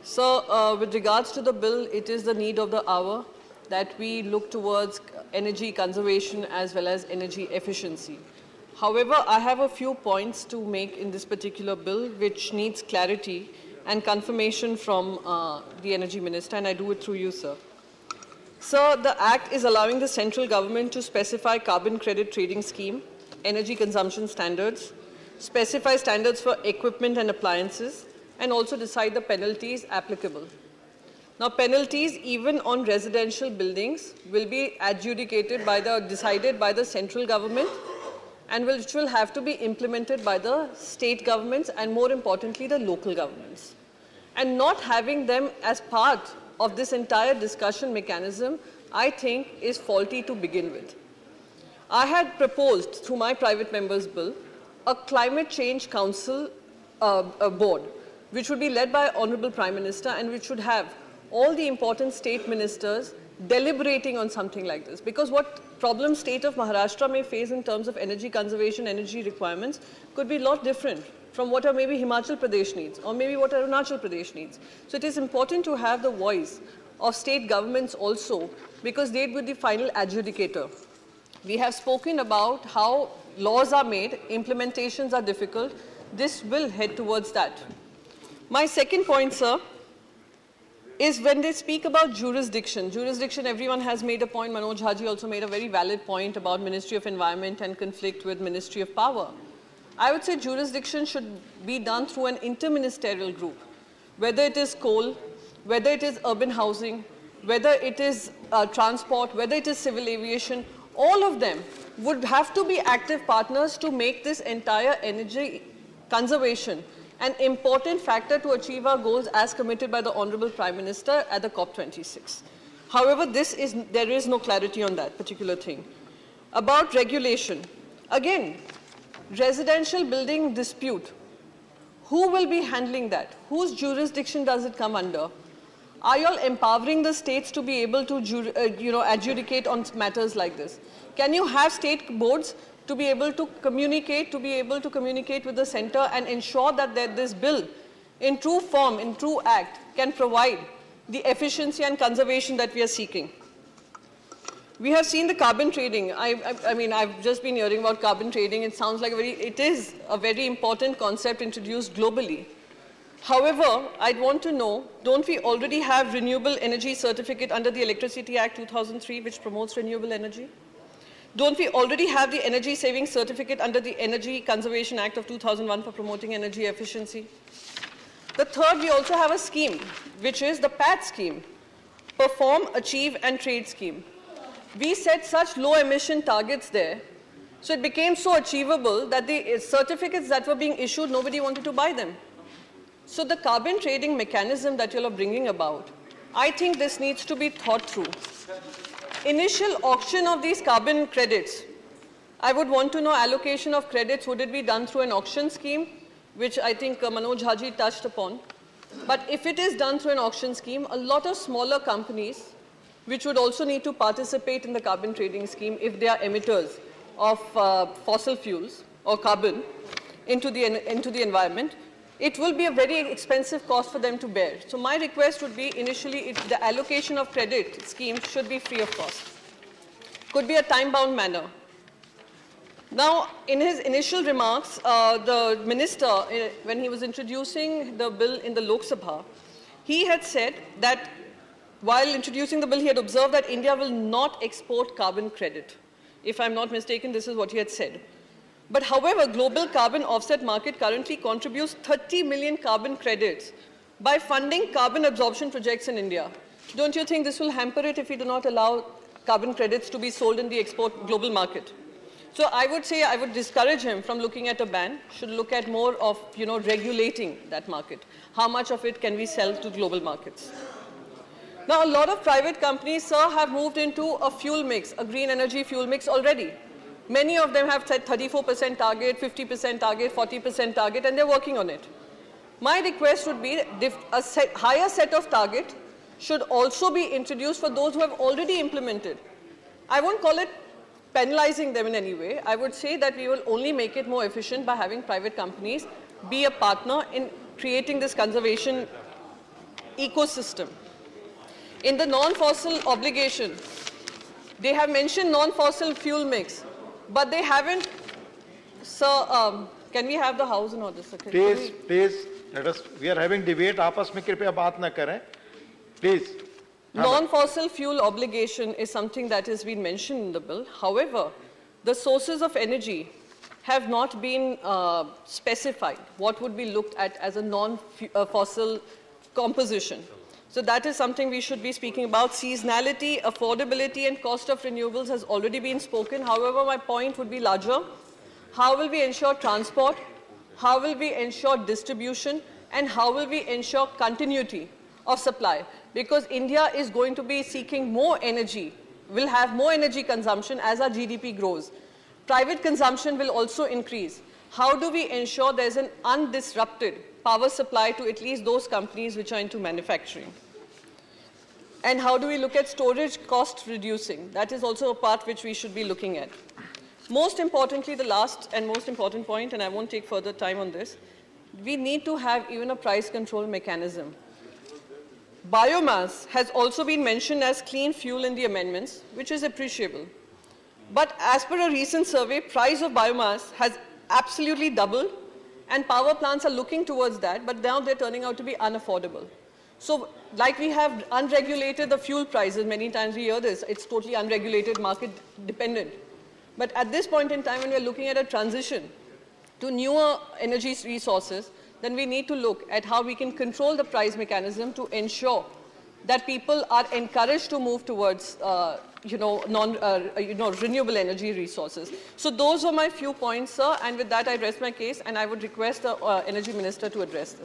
So, with regards to the bill, it is the need of the hour that we look towards energy conservation as well as energy efficiency. However, I have a few points to make in this particular bill which needs clarity and confirmation from the Energy Minister, and I do it through you, sir. Sir, the Act is allowing the central government to specify carbon credit trading scheme, energy consumption standards, specify standards for equipment and appliances, and also decide the penalties applicable. Now, penalties even on residential buildings will be decided by the central government, and which will have to be implemented by the state governments and, more importantly, the local governments. And not having them as part of this entire discussion mechanism, I think, is faulty to begin with. I had proposed, through my private member's bill, a climate change council board, which would be led by Honorable Prime Minister and which should have all the important state ministers deliberating on something like this. Because what problem state of Maharashtra may face in terms of energy conservation, energy requirements could be a lot different from what maybe Himachal Pradesh needs or maybe what Arunachal Pradesh needs. So it is important to have the voice of state governments also, because they would be the final adjudicator. We have spoken about how laws are made, implementations are difficult. This will head towards that. My second point, sir, is when they speak about jurisdiction. Jurisdiction, everyone has made a point. Manoj Haji also made a very valid point about Ministry of Environment and conflict with Ministry of Power. I would say jurisdiction should be done through an interministerial group, whether it is coal, whether it is urban housing, whether it is transport, whether it is civil aviation. All of them would have to be active partners to make this entire energy conservation an important factor to achieve our goals as committed by the Honorable Prime Minister at the COP26. However, there is no clarity on that particular thing. About regulation, again, residential building dispute, who will be handling that? Whose jurisdiction does it come under? Are you all empowering the states to be able to adjudicate on matters like this? Can you have state boards to be able to communicate with the center and ensure that this bill, in true form, in true act, can provide the efficiency and conservation that we are seeking? We have seen the carbon trading. I mean, I've just been hearing about carbon trading. It sounds like it is a very important concept introduced globally. However, I'd want to know, don't we already have renewable energy certificate under the Electricity Act 2003, which promotes renewable energy? Don't we already have the energy saving certificate under the Energy Conservation Act of 2001 for promoting energy efficiency? The third, we also have a scheme, which is the PAT scheme, Perform, Achieve and Trade scheme. We set such low emission targets there, so it became so achievable that the certificates that were being issued, nobody wanted to buy them. So the carbon trading mechanism that you all are bringing about, I think this needs to be thought through. Initial auction of these carbon credits, I would want to know allocation of credits. Would it be done through an auction scheme, which I think Manoj Haji touched upon? But if it is done through an auction scheme, a lot of smaller companies, which would also need to participate in the carbon trading scheme if they are emitters of fossil fuels or carbon into the environment, it will be a very expensive cost for them to bear. So my request would be initially the allocation of credit schemes should be free of cost. Could be a time-bound manner. Now, in his initial remarks, the minister, when he was introducing the bill in the Lok Sabha, he had said that while introducing the bill, he had observed that India will not export carbon credit. If I'm not mistaken, this is what he had said. But however, global carbon offset market currently contributes 30 million carbon credits by funding carbon absorption projects in India. Don't you think this will hamper it if we do not allow carbon credits to be sold in the export global market? So I would say I would discourage him from looking at a ban, should look at more of regulating that market. How much of it can we sell to global markets? Now, a lot of private companies, sir, have moved into a fuel mix, a green energy fuel mix already. Many of them have set 34% target, 50% target, 40% target, and they're working on it. My request would be a higher set of target should also be introduced for those who have already implemented. I won't call it penalizing them in any way. I would say that we will only make it more efficient by having private companies be a partner in creating this conservation ecosystem. In the non-fossil obligation, they have mentioned non-fossil fuel mix, but they haven't. Sir, can we have the house in order, sir? Please, let us. We are having debate. आपस में कृपया बात न करें. Please. Non-fossil fuel obligation is something that has been mentioned in the bill. However, the sources of energy have not been specified. What would be looked at as a non-fossil composition? So that is something we should be speaking about. Seasonality, affordability, and cost of renewables has already been spoken. However, my point would be larger. How will we ensure transport? How will we ensure distribution? And how will we ensure continuity of supply? Because India is going to be seeking more energy, will have more energy consumption as our GDP grows. Private consumption will also increase. How do we ensure there's an undisrupted power supply to at least those companies which are into manufacturing? And how do we look at storage cost reducing? That is also a part which we should be looking at. Most importantly, the last and most important point, and I won't take further time on this, we need to have even a price control mechanism. Biomass has also been mentioned as clean fuel in the amendments, which is appreciable. But as per a recent survey, price of biomass has absolutely doubled, and power plants are looking towards that, but now they're turning out to be unaffordable. So like we have unregulated the fuel prices, many times we hear this, it's totally unregulated, market dependent. But at this point in time, when we're looking at a transition to newer energy resources, then we need to look at how we can control the price mechanism to ensure that people are encouraged to move towards renewable energy resources. So those are my few points, sir, and with that I rest my case, and I would request the Energy Minister to address this.